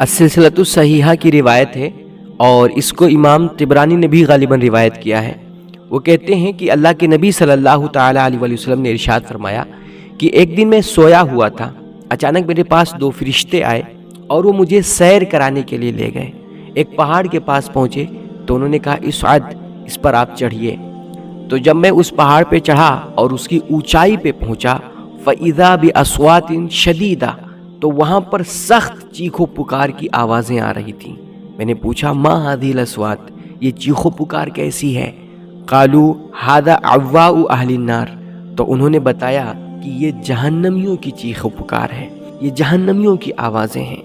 السلسلۃ الصحیحہ کی روایت ہے اور اس کو امام طبرانی نے بھی غالباً روایت کیا ہے۔ وہ کہتے ہیں کہ اللہ کے نبی صلی اللہ تعالیٰ علیہ وسلم نے ارشاد فرمایا کہ ایک دن میں سویا ہوا تھا، اچانک میرے پاس دو فرشتے آئے اور وہ مجھے سیر کرانے کے لیے لے گئے۔ ایک پہاڑ کے پاس پہنچے تو انہوں نے کہا اصعد، اس پر آپ چڑھیے۔ تو جب میں اس پہاڑ پہ چڑھا اور اس کی اونچائی پہ پہنچا فَإِذَا بِأَصْوَاتٍ شَدِيدَةٍ، تو وہاں پر سخت چیخو پکار کی آوازیں آ رہی تھیں۔ میں نے پوچھا ما هذه الأصوات، یہ چیخو پکار کیسی ہے؟ قالوا هذا عواء اہل النار، تو انہوں نے بتایا کہ یہ جہنمیوں کی چیخو پکار ہے، یہ جہنمیوں کی آوازیں ہیں۔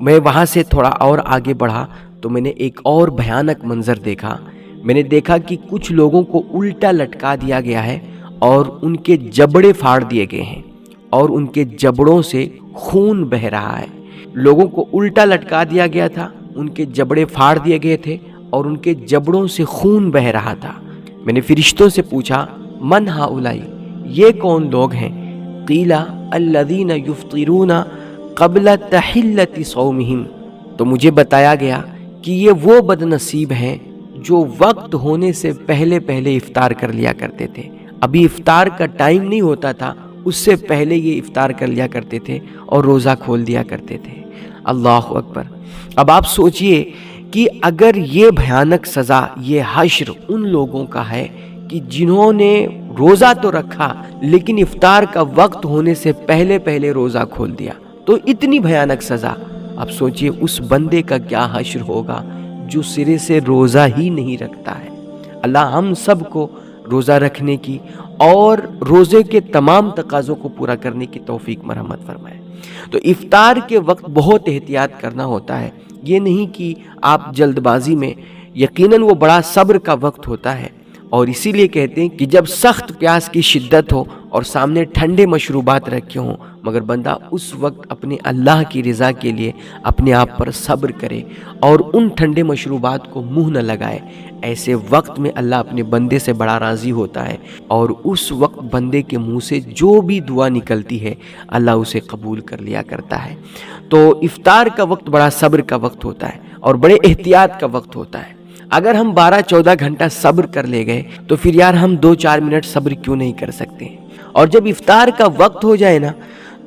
میں وہاں سے تھوڑا اور آگے بڑھا تو میں نے ایک اور بھیانک منظر دیکھا۔ میں نے دیکھا کہ کچھ لوگوں کو الٹا لٹکا دیا گیا ہے اور ان کے جبڑے پھاڑ دیے گئے ہیں اور ان کے جبڑوں سے خون بہ رہا ہے۔ لوگوں کو الٹا لٹکا دیا گیا تھا، ان کے جبڑے پھاڑ دیے گئے تھے اور ان کے جبڑوں سے خون بہ رہا تھا۔ میں نے فرشتوں سے پوچھا من ہؤلاء، یہ کون لوگ ہیں؟ قیل الذین یفطرون قبل تحلۃ صومہم، تو مجھے بتایا گیا کہ یہ وہ بد نصیب ہیں جو وقت ہونے سے پہلے پہلے افطار کر لیا کرتے تھے۔ ابھی افطار کا ٹائم نہیں ہوتا تھا، اس سے پہلے یہ افطار کر لیا کرتے تھے اور روزہ کھول دیا کرتے تھے۔ اللہ اکبر۔ اب آپ سوچئے کہ اگر یہ بھیانک سزا، یہ حشر ان لوگوں کا ہے کہ جنہوں نے روزہ تو رکھا لیکن افطار کا وقت ہونے سے پہلے پہلے روزہ کھول دیا، تو اتنی بھیانک سزا، اب سوچئے اس بندے کا کیا حشر ہوگا جو سرے سے روزہ ہی نہیں رکھتا ہے۔ اللہ ہم سب کو روزہ رکھنے کی اور روزے کے تمام تقاضوں کو پورا کرنے کی توفیق مرحمت فرمائے۔ تو افطار کے وقت بہت احتیاط کرنا ہوتا ہے، یہ نہیں کہ آپ جلد بازی میں، یقیناً وہ بڑا صبر کا وقت ہوتا ہے، اور اسی لیے کہتے ہیں کہ جب سخت پیاس کی شدت ہو اور سامنے ٹھنڈے مشروبات رکھے ہوں، مگر بندہ اس وقت اپنے اللہ کی رضا کے لیے اپنے آپ پر صبر کرے اور ان ٹھنڈے مشروبات کو منہ نہ لگائے۔ ایسے وقت میں اللہ اپنے بندے سے بڑا راضی ہوتا ہے اور اس وقت بندے کے منہ سے جو بھی دعا نکلتی ہے اللہ اسے قبول کر لیا کرتا ہے۔ تو افطار کا وقت بڑا صبر کا وقت ہوتا ہے اور بڑے احتیاط کا وقت ہوتا ہے۔ اگر ہم 12-14 گھنٹہ صبر کر لے گئے تو پھر یار ہم 2-4 منٹ صبر کیوں نہیں کر سکتے؟ اور جب افطار کا وقت ہو جائے نا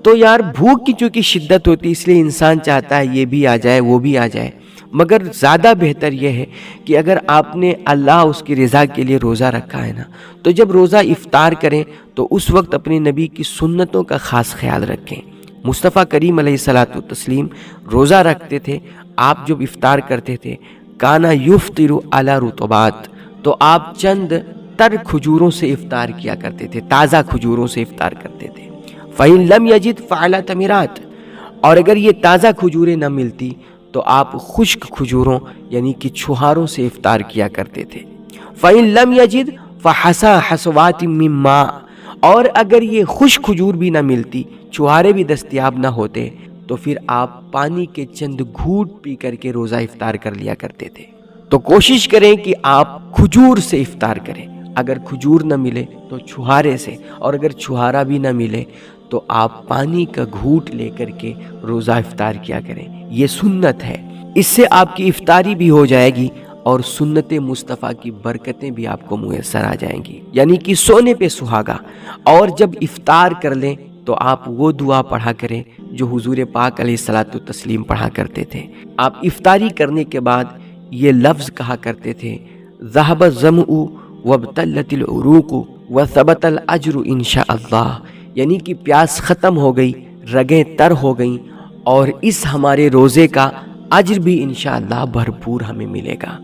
تو یار بھوک کی چونکہ شدت ہوتی ہے، اس لیے انسان چاہتا ہے یہ بھی آ جائے وہ بھی آ جائے، مگر زیادہ بہتر یہ ہے کہ اگر آپ نے اللہ اس کی رضا کے لیے روزہ رکھا ہے نا، تو جب روزہ افطار کریں تو اس وقت اپنے نبی کی سنتوں کا خاص خیال رکھیں۔ مصطفیٰ کریم علیہ الصلوۃ والتسلیم روزہ رکھتے تھے، آپ جب افطار کرتے تھے کانا یفطر علی رطبات، تو آپ چند تر کھجوروں سے افطار کیا کرتے تھے، تازہ کھجوروں سے افطار کرتے تھے۔ فَإِن لَمْ يَجِدْ فَعَلَى تَمِرَاتٍ، اور اگر یہ تازہ کھجوریں نہ ملتی تو آپ خشک کھجوروں یعنی کہ چھہاروں سے افطار کیا کرتے تھے۔ فَإِن لَمْ يَجِدْ فَحَصَى حَصْوَاتٍ مِّن مَّاءٍ، اور اگر یہ خشک کھجور بھی نہ ملتی، چھہارے بھی دستیاب نہ ہوتے، تو پھر آپ پانی کے چند گھونٹ پی کر کے روزہ افطار کر لیا کرتے تھے۔ تو کوشش کریں کہ آپ کھجور سے افطار کریں، اگر کھجور نہ ملے تو چھہارے سے، اور اگر چھہارا بھی نہ ملے تو آپ پانی کا گھونٹ لے کر کے روزہ افطار کیا کریں۔ یہ سنت ہے، اس سے آپ کی افطاری بھی ہو جائے گی اور سنت مصطفیٰ کی برکتیں بھی آپ کو میسر آ جائیں گی، یعنی کہ سونے پہ سہاگا۔ اور جب افطار کر لیں تو آپ وہ دعا پڑھا کریں جو حضور پاک علیہ الصلوۃ والتسلیم پڑھا کرتے تھے۔ آپ افطاری کرنے کے بعد یہ لفظ کہا کرتے تھے ذهب الظمأ وابتلت العروق وثبت الاجر ان شاء اللہ، یعنی کہ پیاس ختم ہو گئی، رگیں تر ہو گئیں، اور اس ہمارے روزے کا اجر بھی انشاءاللہ بھرپور ہمیں ملے گا۔